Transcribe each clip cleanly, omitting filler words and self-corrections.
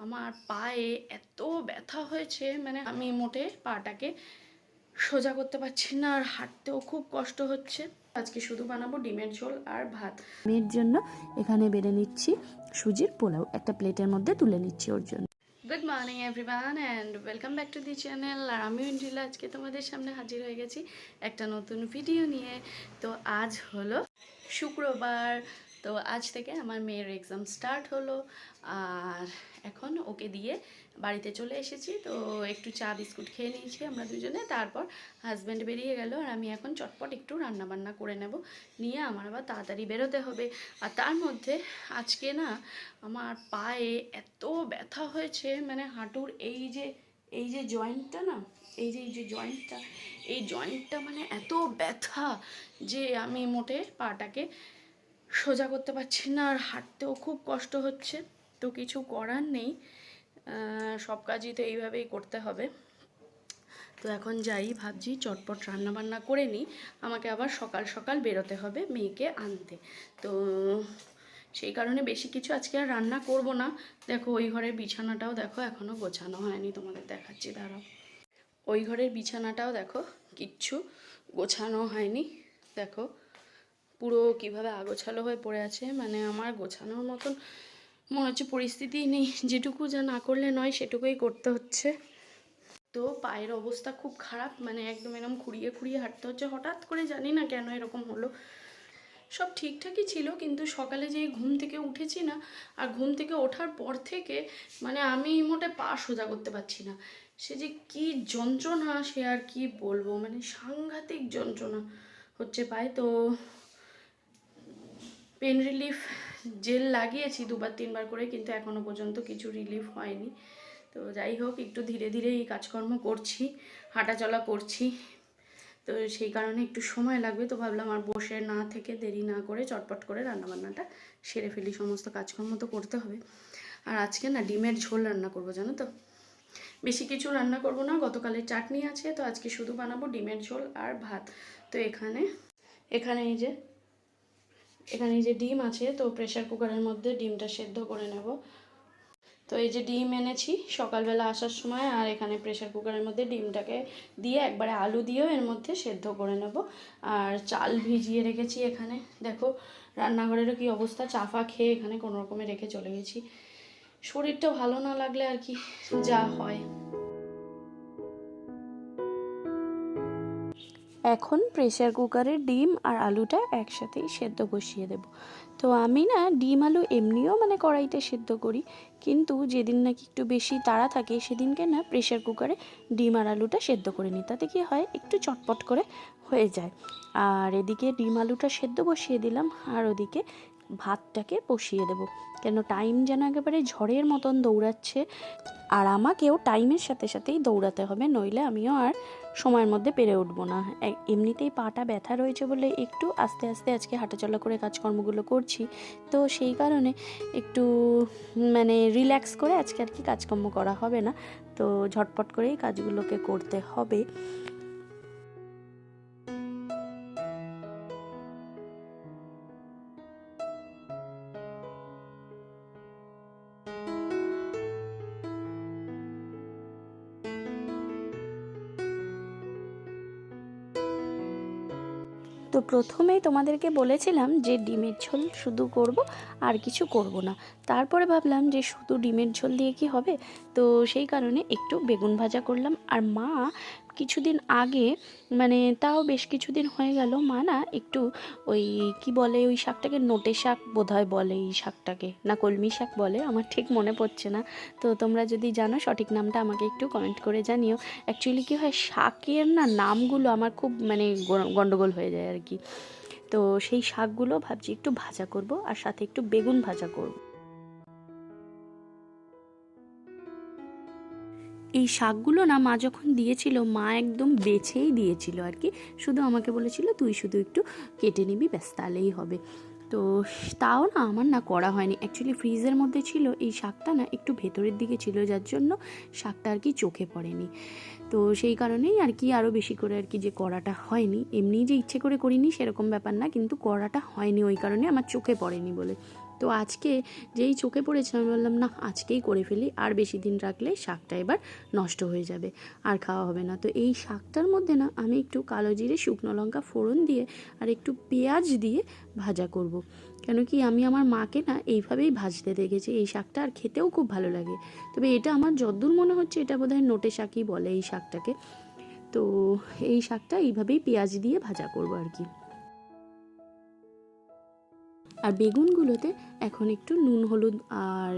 আমার পায়ে এত ব্যথা হয়েছে, মানে আমি মোটে পাটাকে সোজা করতে পারছি না, আর হাঁটতেও খুব কষ্ট হচ্ছে। আজকে শুধু বানাবো ডিমের ঝোল আর ভাত। মেয়ের জন্য এখানে বেড়ে নিচ্ছি সুজির পোলাও, একটা প্লেটের মধ্যে তুলে নিচ্ছি ওর জন্য। Good morning everyone and welcome back to the channel. আর আমি ইন্দ্রিলা আজকে তোমাদের সামনে হাজির হয়ে গেছি একটা নতুন ভিডিও নিয়ে। তো আজ হলো শুক্রবার, তো আজ থেকে আমার মেয়ের এক্সাম স্টার্ট হলো, আর এখন ওকে দিয়ে বাড়িতে চলে এসেছি। তো একটু চা বিস্কুট খেয়ে নিয়েছি আমরা দুজনে, তারপর হাজব্যান্ড বেরিয়ে গেল, আর আমি এখন চটপট একটু রান্নাবান্না করে নেব, নিয়ে আমার আবার তাড়াতাড়ি বেরোতে হবে। আর তার মধ্যে আজকে না আমার পায়ে এত ব্যথা হয়েছে, মানে হাঁটুর এই যে জয়েন্টটা না, এই যে জয়েন্টটা মানে এত ব্যথা যে আমি মোটে পাটাকে সোজা করতে পারছি না, আর হাঁটতেও খুব কষ্ট হচ্ছে। তো কিছু করার নেই, সব কাজই তো এইভাবেই করতে হবে। তো এখন যাই, ভাবছি চটপট রান্নাবান্না করে নিই, আমাকে আবার সকাল সকাল বেরোতে হবে মেয়েকে আনতে। তো সেই কারণে বেশি কিছু আজকে আর রান্না করব না। দেখো ওই ঘরের বিছানাটাও দেখো এখনও গোছানো হয়নি, তোমাদের দেখাচ্ছি দাঁড়াও। ওই ঘরের বিছানাটাও দেখো কিচ্ছু গোছানো হয়নি, দেখো পুরো কিভাবে আগোছালো হয়ে পড়ে আছে। মানে আমার গোছানোর মতন মনে হচ্ছে পরিস্থিতিই নেই, যেটুকু যা না করলে নয় সেটুকুই করতে হচ্ছে। তো পায়ের অবস্থা খুব খারাপ, মানে একদম এরকম খুঁড়িয়ে খুঁড়িয়ে হাঁটতে হচ্ছে। হঠাৎ করে জানি না কেন এরকম হলো, সব ঠিকঠাকই ছিল, কিন্তু সকালে যে ঘুম থেকে উঠেছি না, আর ঘুম থেকে ওঠার পর থেকে মানে আমি মোটে পা সোজা করতে পারছি না। সে যে কি যন্ত্রণা, সে আর কি বলবো, মানে সাংঘাতিক যন্ত্রণা হচ্ছে পায়ে। তো পেন রিলিফ জেল লাগিয়েছি দুবার তিনবার করে, কিন্তু এখনও পর্যন্ত কিছু রিলিফ হয়নি। তো যাই হোক, একটু ধীরে ধীরে এই কাজকর্ম করছি, হাঁটাচলা করছি, তো সেই কারণে একটু সময় লাগবে। তো ভাবলাম আর বসে না থেকে দেরি না করে চটপট করে রান্নাবান্নাটা সেরে ফেলি, সমস্ত কাজকর্ম তো করতে হবে। আর আজকে না ডিমের ঝোল রান্না করবো, জানো তো, বেশি কিছু রান্না করব না। গতকালের চাটনি আছে, তো আজকে শুধু বানাবো ডিমের ঝোল আর ভাত। তো এখানে এখানে এই যে এখানে এই যে ডিম আছে, তো প্রেশার কুকারের মধ্যে ডিমটা সেদ্ধ করে নেব। তো এই যে ডিম এনেছি সকালবেলা আসার সময়, আর এখানে প্রেশার কুকারের মধ্যে ডিমটাকে দিয়ে একবারে আলু দিয়েও এর মধ্যে সেদ্ধ করে নেব। আর চাল ভিজিয়ে রেখেছি এখানে, দেখো রান্নাঘরেরও কি অবস্থা, চাফা খেয়ে এখানে কোনো রকমে রেখে চলে গেছি। শরীরটা ভালো না লাগলে আর কি যা হয়। এখন প্রেসার কুকারে ডিম আর আলুটা একসাথেই সেদ্ধ বসিয়ে দেব। তো আমি না ডিম আলু এমনিও মানে কড়াইতে সেদ্ধ করি, কিন্তু যেদিন নাকি একটু বেশি তাড়া থাকে সেদিনকে না প্রেসার কুকারে ডিম আর আলুটা সেদ্ধ করে নিই, তাতে কি হয় একটু চটপট করে হয়ে যায়। আর এদিকে ডিম আলুটা সেদ্ধ বসিয়ে দিলাম, আর ওদিকে ভাতটাকে বসিয়ে দেব, কেন টাইম যেন একেবারে ঝড়ের মতন দৌড়াচ্ছে। আর আমাকেও টাইমের সাথে সাথেই দৌড়াতে হবে, নইলে আমিও আর সময়ের মধ্যে পেরে উঠবো না। এমনিতেই পাটা ব্যথা রয়েছে বলে একটু আস্তে আস্তে আজকে হাঁটাচলা করে কাজকর্মগুলো করছি, তো সেই কারণে একটু মানে রিল্যাক্স করে আজকে আর কি কাজকর্ম করা হবে না, তো ঝটপট করেই কাজগুলোকে করতে হবে। তো প্রথমেই তোমাদেরকে বলেছিলাম যে ডিমের ঝোল শুধু করব, আর কিছু করব না। তারপরে ভাবলাম যে শুধু ডিমের ঝোল দিয়ে কি হবে, তো সেই কারণে একটু বেগুন ভাজা করলাম। আর মা কিছুদিন আগে, মানে তাও বেশ কিছুদিন হয়ে গেল, মা না একটু ওই কি বলে ওই শাকটাকে, নোটে শাক বোধহয় বলে এই শাকটাকে, না কলমি শাক বলে, আমার ঠিক মনে পড়ছে না। তো তোমরা যদি জানো সঠিক নামটা আমাকে একটু কমেন্ট করে জানিও। অ্যাকচুয়ালি কী হয়, শাকের না নামগুলো আমার খুব মানে গন্ডগোল হয়ে যায় আর কি। তো সেই শাকগুলো ভাবছি একটু ভাজা করব, আর সাথে একটু বেগুন ভাজা করব। এই শাকগুলো না মা যখন দিয়েছিল, মা একদম বেছেই দিয়েছিল আর কি, শুধু আমাকে বলেছিল তুই শুধু একটু কেটে নিবি, ব্যাস তাহলেই হবে। তো তাও না আমার না করা হয়নি, অ্যাকচুয়ালি ফ্রিজের মধ্যে ছিল, এই শাকটা না একটু ভেতরের দিকে ছিল, যার জন্য শাকটা আর কি চোখে পড়েনি। তো সেই কারণেই আর কি আরও বেশি করে আর কি যে করাটা হয়নি, এমনি যে ইচ্ছে করে করিনি সেরকম ব্যাপার না, কিন্তু করাটা হয়নি ওই কারণে আমার চোখে পড়েনি বলে। তো আজকে যেই চোখে পড়েছে আমি বললাম না আজকেই করে ফেলি, আর বেশি দিন রাখলে শাকটা এবার নষ্ট হয়ে যাবে, আর খাওয়া হবে না। তো এই শাকটার মধ্যে না আমি একটু কালো জিরে শুকনো লঙ্কা ফোড়ন দিয়ে আর একটু পেঁয়াজ দিয়ে ভাজা করব। কেন কি আমি আমার মাকে না এইভাবেই ভাজতে দেখেছি এই শাকটা, আর খেতেও খুব ভালো লাগে। তবে এটা আমার যদ্দূর মনে হচ্ছে এটা বোধহয় নোটে শাকই বলে এই শাকটাকে। তো এই শাকটা এইভাবেই পেঁয়াজ দিয়ে ভাজা করব আর কি। আর বেগুনগুলোতে এখন একটু নুন হলুদ আর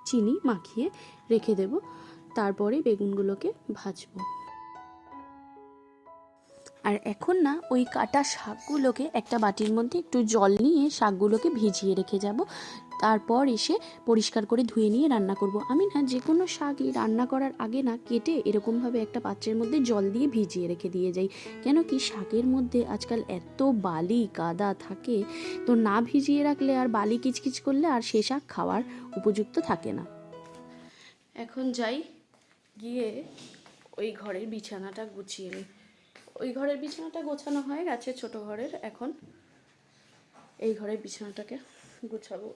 চিনি মাখিয়ে রেখে দেব, তারপরে বেগুনগুলোকে ভাজবো। আর এখন না ওই কাটা শাকগুলোকে একটা বাটির মধ্যে একটু জল নিয়ে শাকগুলোকে ভিজিয়ে রেখে যাব, তারপর এসে পরিষ্কার করে ধুয়ে নিয়ে রান্না করব। আমি না যে কোনো শাকই রান্না করার আগে না কেটে এরকমভাবে একটা পাত্রের মধ্যে জল দিয়ে ভিজিয়ে রেখে দিয়ে যাই। কেন কি শাকের মধ্যে আজকাল এত বালি কাদা থাকে, তো না ভিজিয়ে রাখলে আর বালি কিচকিচ করলে আর সে শাক খাওয়ার উপযুক্ত থাকে না। এখন যাই গিয়ে ওই ঘরের বিছানাটা গুছিয়ে নিই। ওই ঘরের বিছানাটা গোছানো হয়ে গেছে, ছোট ঘরের। এখন এই ঘরের বিছানাটাকে গুছাবো।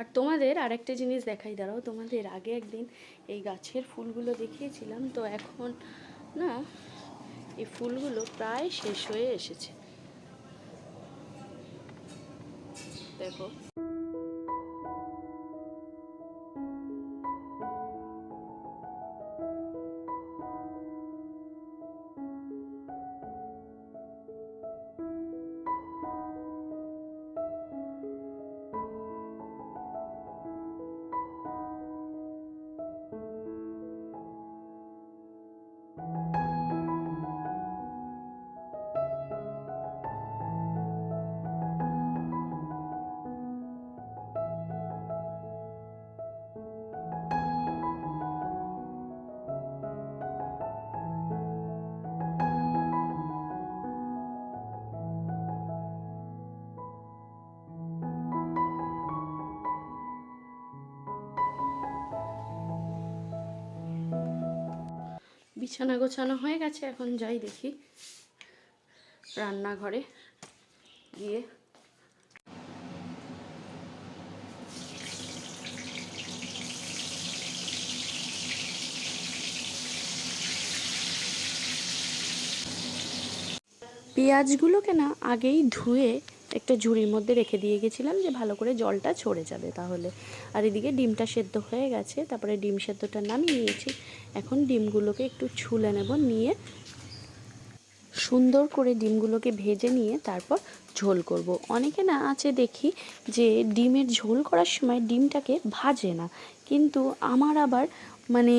আর তোমাদের আরেকটা জিনিস দেখাই, দাঁড়াও। তোমাদের আগে একদিন এই গাছের ফুলগুলো দেখিয়েছিলাম, তো এখন না এই ফুলগুলো প্রায় শেষ হয়ে এসেছে, দেখো। বিছানা গোছানো হয়ে গেছে, এখন যাই দেখি রান্নাঘরে গিয়ে। পেঁয়াজগুলোকে না আগেই ধুয়ে একটা ঝুড়ির মধ্যে রেখে দিয়ে গেছিলাম যে ভালো করে জলটা ঝরে যাবে তাহলে। আর এদিকে ডিমটা সেদ্ধ হয়ে গেছে, তারপরে ডিম সেদ্ধটা নামিয়ে নিয়েছি। এখন ডিমগুলোকে একটু ছুলে নেব, নিয়ে সুন্দর করে ডিমগুলোকে ভেজে নিয়ে তারপর ঝোল করব। অনেকে না আছে দেখি যে ডিমের ঝোল করার সময় ডিমটাকে ভাজে না, কিন্তু আমার আবার মানে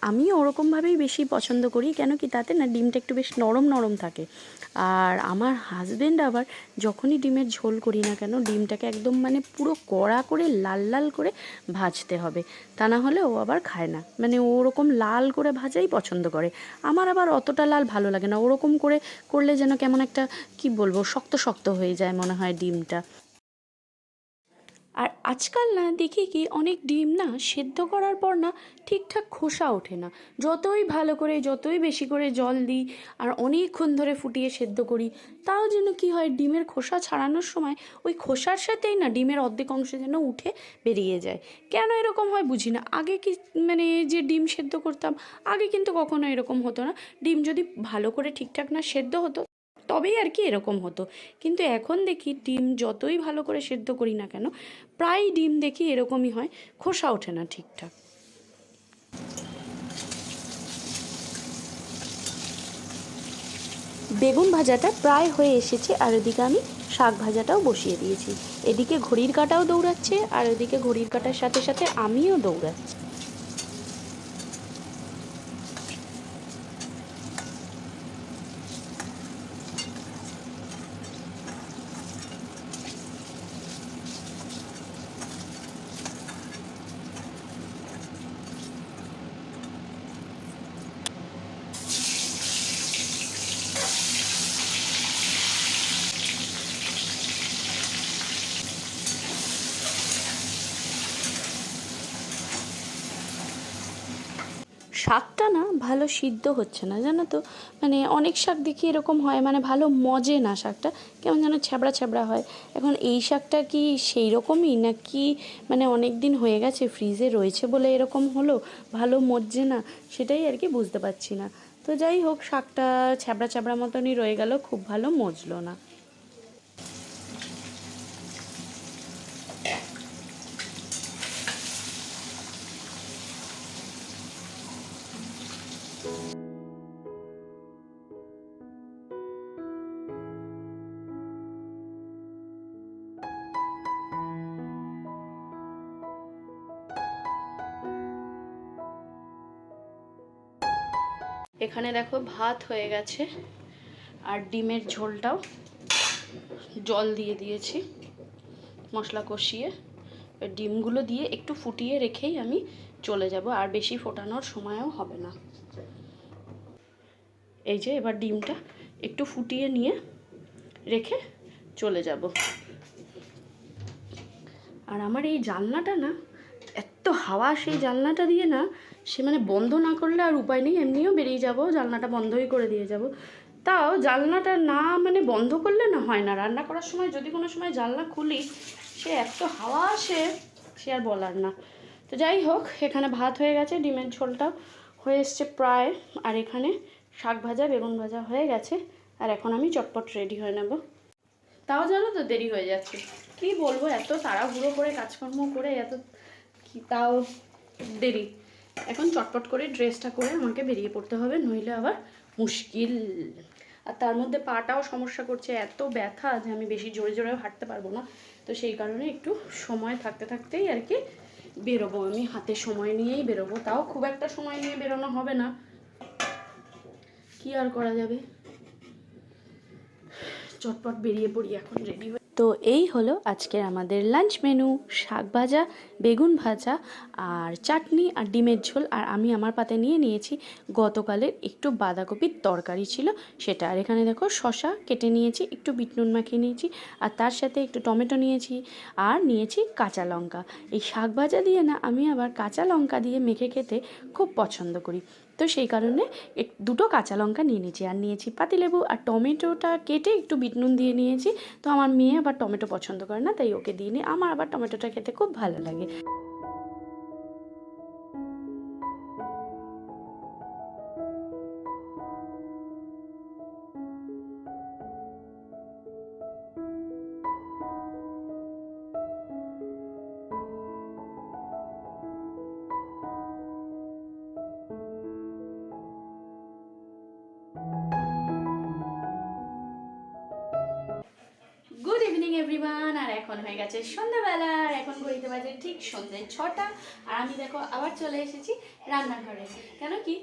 আমি ওরকমভাবেই বেশি পছন্দ করি। কেন কি তাতে না ডিমটা একটু বেশ নরম নরম থাকে। আর আমার হাজব্যান্ড আবার যখনই ডিমের ঝোল করি না কেন ডিমটাকে একদম মানে পুরো কড়া করে লাল লাল করে ভাজতে হবে, তা না হলে ও আবার খায় না। মানে ও ওরকম লাল করে ভাজাই পছন্দ করে। আমার আবার অতটা লাল ভালো লাগে না, ওরকম করে করলে যেন কেমন একটা কি বলবো শক্ত শক্ত হয়ে যায় মনে হয় ডিমটা। আর আজকাল না দেখি কি অনেক ডিম না সেদ্ধ করার পর না ঠিকঠাক খোসা ওঠে না, যতই ভালো করে যতই বেশি করে জল দিই আর অনেকক্ষণ ধরে ফুটিয়ে সেদ্ধ করি, তাও যেন কি হয় ডিমের খোসা ছাড়ানোর সময় ওই খোসার সাথেই না ডিমের অর্ধেক অংশ যেন উঠে বেরিয়ে যায়। কেন এরকম হয় বুঝি না। আগে কি মানে যে ডিম সেদ্ধ করতাম আগে কিন্তু কখনো এরকম হতো না। ডিম যদি ভালো করে ঠিকঠাক না সেদ্ধ হতো তবেই আর কি এরকম হতো, কিন্তু এখন দেখি ডিম যতই ভালো করে সেদ্ধ করি না কেন প্রায় ডিম দেখি এরকমই হয়, খোসা ওঠে না ঠিকঠাক। বেগুন ভাজাটা প্রায় হয়ে এসেছে আর এদিকে আমি শাক ভাজাটাও বসিয়ে দিয়েছি। এদিকে ঘড়ির কাঁটাও দৌড়াচ্ছে আর এদিকে ঘড়ির কাঁটার সাথে সাথে আমিও দৌড়াচ্ছি। শাকটা না ভালো সিদ্ধ হচ্ছে না জানো তো, মানে অনেক শাক দেখি এরকম হয়, মানে ভালো মজে না শাকটা, কেমন যেন ছ্যাবড়া ছ্যাবড়া হয়। এখন এই শাকটা কি সেই রকমই নাকি মানে অনেক দিন হয়ে গেছে ফ্রিজে রয়েছে বলে এরকম হলো, ভালো মজছে না, সেটাই আর কি বুঝতে পারছি না। তো যাই হোক শাকটা ছ্যাবড়া ছ্যাবড়া মতনই রয়ে গেল, খুব ভালো মজলো না। এখানে দেখো ভাত হয়ে গেছে আর ডিমের ঝোলটাও জল দিয়ে দিয়েছি মশলা কষিয়ে। ডিমগুলো দিয়ে একটু ফুটিয়ে রেখেই আমি চলে যাব, আর বেশি ফোটানোর সময়ও হবে না। এই যে এবার ডিমটা একটু ফুটিয়ে নিয়ে রেখে চলে যাব। আর আমার এই জানলাটা না এত হাওয়া, সেই জানলাটা দিয়ে না সে মানে বন্ধ না করলে আর উপায় নেই, এমনিও বেরিয়ে যাব, জানলাটা বন্ধই করে দিয়ে যাব। তাও জানলাটা না মানে বন্ধ করলে না হয় না, রান্না করার সময় যদি কোনো সময় জানলা খুলি সে এত হাওয়া আসে সে আর বলার না। তো যাই হোক এখানে ভাত হয়ে গেছে, ডিমের ঝোলটাও হয়ে এসছে প্রায়, আর এখানে শাক ভাজা বেগুন ভাজা হয়ে গেছে। আর এখন আমি চটপট রেডি হয়ে নেব। তাও জানো তো দেরি হয়ে যাচ্ছে, কি বলবো, এত তাড়াহুড়ো করে কাজকর্ম করে এত কি তাও দেরি। এখন চটপট করে ড্রেসটা করে আমাকে বেরিয়ে পড়তে হবে, নইলে আবার মুশকিল। আর তার মধ্যে পাটাও সমস্যা করছে, এত ব্যথা যে আমি বেশি জোরে জোরেও হাঁটতে পারবো না। তো সেই কারণে একটু সময় থাকতে থাকতেই আর কি বেরোবো, আমি হাতে সময় নিয়েই বেরোবো। তাও খুব একটা সময় নিয়ে বেরোনো হবে না, কি আর করা যাবে, চটপট বেরিয়ে পড়ি এখন রেডি হয়ে। তো এই হলো আজকের আমাদের লাঞ্চ মেনু, শাক ভাজা বেগুন ভাজা আর চাটনি আর ডিমের ঝোল। আর আমি আমার পাতে নিয়ে নিয়েছি গতকালের একটু বাঁধাকপির তরকারি ছিল সেটা। আর এখানে দেখো শসা কেটে নিয়েছি, একটু বিট নুন মাখিয়ে নিয়েছি, আর তার সাথে একটু টমেটো নিয়েছি আর নিয়েছি কাঁচা লঙ্কা। এই শাক ভাজা দিয়ে না আমি আবার কাঁচা লঙ্কা দিয়ে মেখে খেতে খুব পছন্দ করি, তো সেই কারণে দুটো কাঁচা লঙ্কা নিয়ে নিয়েছি। আর নিয়েছি পাতিলেবু, আর টমেটোটা কেটে একটু বিট নুন দিয়ে নিয়েছি। তো আমার মেয়ে আবার টমেটো পছন্দ করে না, তাই ওকে দিয়ে নিই, আমার আবার টমেটোটা খেতে খুব ভালো লাগে। গুড ইভিনিং এভরিওয়ান, আর এখন হয়ে গেছে সন্ধ্যাবেলা, আর এখন ঘড়িতে বাজে ঠিক সন্ধ্যে 6টা। আর আমি দেখো আবার চলে এসেছি রান্নাঘরে। কেন কি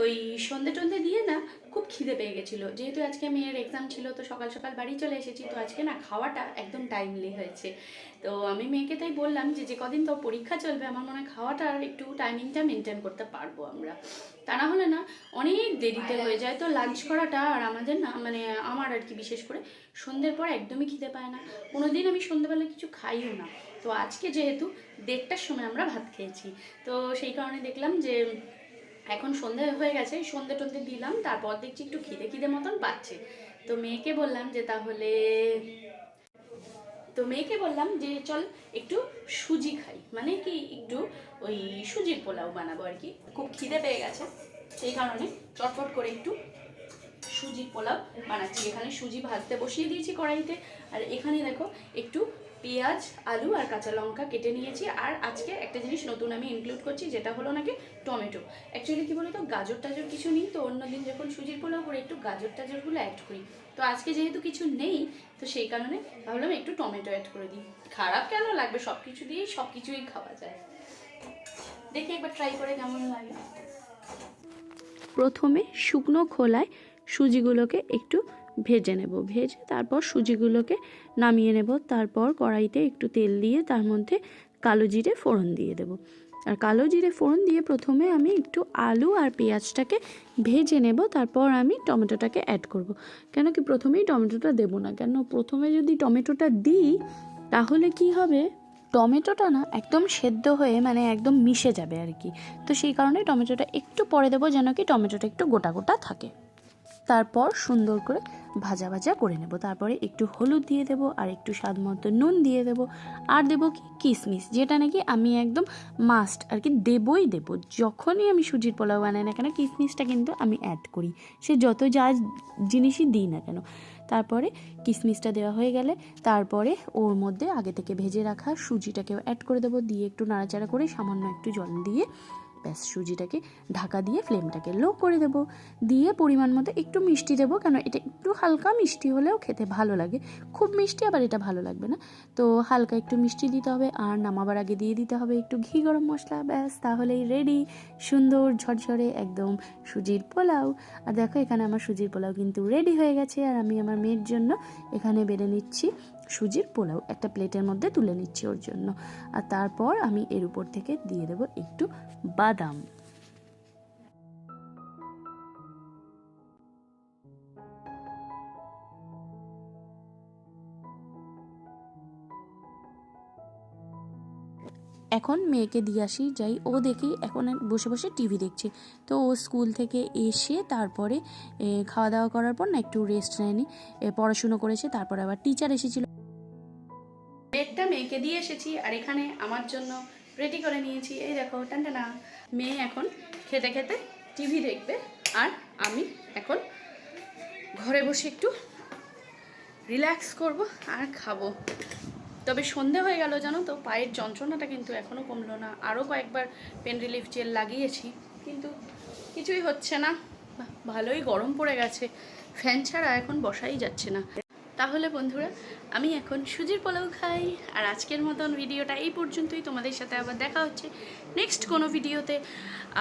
ওই সন্ধ্যে টন্ধে দিয়ে না খুব খিদে পেয়ে গেছিলো, যেহেতু আজকে মেয়ের এক্সাম ছিল তো সকাল সকাল বাড়ি চলে এসেছি। তো আজকে না খাওয়াটা একদম টাইমলি হয়েছে। তো আমি মেয়েকে তাই বললাম যে যে কদিন তো পরীক্ষা চলবে আমার মনে হয় খাওয়াটা একটু টাইমিংটা মেনটেন করতে পারবো আমরা, তা না হলে না অনেক দেরিতে হয়ে যায়। তো লাঞ্চ করাটা আর আমাদের না মানে আমার আর কি বিশেষ করে সন্ধ্যের পর একদমই খিদে পায় না, কোনোদিন আমি সন্ধ্যেবেলা কিছু খাইও না। তো আজকে যেহেতু 1:30টার সময় আমরা ভাত খেয়েছি, তো সেই কারণে দেখলাম যে এখন সন্ধে হয়ে গেছে, সন্ধে টন্ধে দিলাম, তারপর দেখছি একটু খিদে খিদে মতন পাচ্ছে। তো মেয়েকে বললাম যে চল একটু সুজি খাই, মানে কি একটু ওই সুজির পোলাও বানাবো আর কি। খুব খিদে পেয়ে গেছে, সেই কারণে চটপট করে একটু সুজির পোলাও বানাচ্ছি। এখানে সুজি ভাজতে বসিয়ে দিয়েছি কড়াইতে, আর এখানে দেখো একটু পেঁয়াজ, আলু আর কাঁচা লঙ্কা কেটে নিয়েছি। আর আজকে একটা জিনিস নতুন আমি ইনক্লুড করছি, যেটা হলো নাকি টমেটো। অ্যাকচুয়ালি কী বলতো, গাজর টাজর কিছু নেই, তো অন্যদিন যখন সুজির পোলাও করে একটু গাজর টাজরগুলো অ্যাড করি, তো আজকে যেহেতু কিছু নেই, তো সেই কারণে ভাবলাম একটু টমেটো অ্যাড করে দিই। খারাপ কেন লাগবে, সব কিছু দিয়েই সব কিছুই খাওয়া যায়। দেখি একবার ট্রাই করে কেমন লাগে। প্রথমে শুকনো খোলায় সুজিগুলোকে একটু ভেজে নেব, ভেজে তারপর সুজিগুলোকে নামিয়ে নেব। তারপর কড়াইতে একটু তেল দিয়ে তার মধ্যে কালো জিরে ফোড়ন দিয়ে দেব। আর কালো জিরে ফোড়ন দিয়ে প্রথমে আমি একটু আলু আর পেঁয়াজটাকে ভেজে নেব, তারপর আমি টমেটোটাকে অ্যাড করব। কেন কি প্রথমেই টমেটোটা দেবো না, কেন প্রথমে যদি টমেটোটা দিই তাহলে কি হবে, টমেটোটা না একদম সেদ্ধ হয়ে মানে একদম মিশে যাবে আর কি। তো সেই কারণে টমেটোটা একটু পরে দেবো, যেন কি টমেটোটা একটু গোটা গোটা থাকে। তারপর সুন্দর করে ভাজা ভাজা করে নেব। তারপরে একটু হলুদ দিয়ে দেব, আর একটু স্বাদ মতো নুন দিয়ে দেব, আর দেবো কি কিশমিশ, যেটা নাকি আমি একদম মাস্ট আর কি দেবই দেব। যখনই আমি সুজির পোলাও বানাই না কেন, কিশমিশটা কিন্তু আমি অ্যাড করি, সে যত যা জিনিসই দিই না কেন। তারপরে কিশমিশটা দেওয়া হয়ে গেলে তারপরে ওর মধ্যে আগে থেকে ভেজে রাখা সুজিটাকেও অ্যাড করে দেবো, দিয়ে একটু নাড়াচাড়া করে সামান্য একটু জল দিয়ে ব্যাস সুজিটাকে ঢাকা দিয়ে ফ্লেমটাকে লো করে দেবো। দিয়ে পরিমাণ মতো একটু মিষ্টি দেবো, কেন এটা একটু হালকা মিষ্টি হলেও খেতে ভালো লাগে, খুব মিষ্টি আবার এটা ভালো লাগবে না, তো হালকা একটু মিষ্টি দিতে হবে। আর নামাবার আগে দিয়ে দিতে হবে একটু ঘি গরম মশলা, ব্যাস তাহলেই রেডি সুন্দর ঝরঝরে একদম সুজির পোলাও। আর দেখো এখানে আমার সুজির পোলাও কিন্তু রেডি হয়ে গেছে, আর আমি আমার মেয়ের জন্য এখানে বেড়ে নিচ্ছি সুজির পোলাও, একটা প্লেটের মধ্যে তুলে নিচ্ছি ওর জন্য। আর তারপর আমি এর উপর থেকে দিয়ে দেবো একটু বাদাম। এখন মেয়েকে দিয়ে আসি যাই, ও দেখি এখন বসে বসে টিভি দেখছে। তো ও স্কুল থেকে এসে তারপরে খাওয়া দাওয়া করার পর না একটু রেস্ট নেয়নি, পড়াশুনো করেছে, তারপরে আবার টিচার এসেছিল। প্লেটটা মেয়েকে দিয়ে এসেছি, আর এখানে আমার জন্য রেডি করে নিয়েছি, এই দেখো টানটানা। মেয়ে এখন খেতে খেতে টিভি দেখবে, আর আমি এখন ঘরে বসে একটু রিল্যাক্স করব আর খাবো। তবে সন্ধে হয়ে গেল জানো তো, পায়ের যন্ত্রণাটা কিন্তু এখনও কমলো না। আরও কয়েকবার পেন রিলিফ জেল লাগিয়েছি, কিন্তু কিছুই হচ্ছে না। ভালোই গরম পড়ে গেছে, ফ্যান ছাড়া এখন বসাই যাচ্ছে না। তাহলে বন্ধুরা, আমি এখন সুজির পোলাও খাই। আর আজকের মতন ভিডিওটা এই পর্যন্তই, তোমাদের সাথে আবার দেখা হচ্ছে নেক্সট কোনো ভিডিওতে।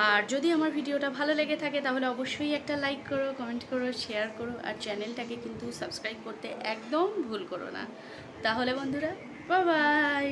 আর যদি আমার ভিডিওটা ভালো লেগে থাকে তাহলে অবশ্যই একটা লাইক করো, কমেন্ট করো, শেয়ার করো, আর চ্যানেলটাকে কিন্তু সাবস্ক্রাইব করতে একদম ভুল করো না। তাহলে বন্ধুরা, বাই বাই।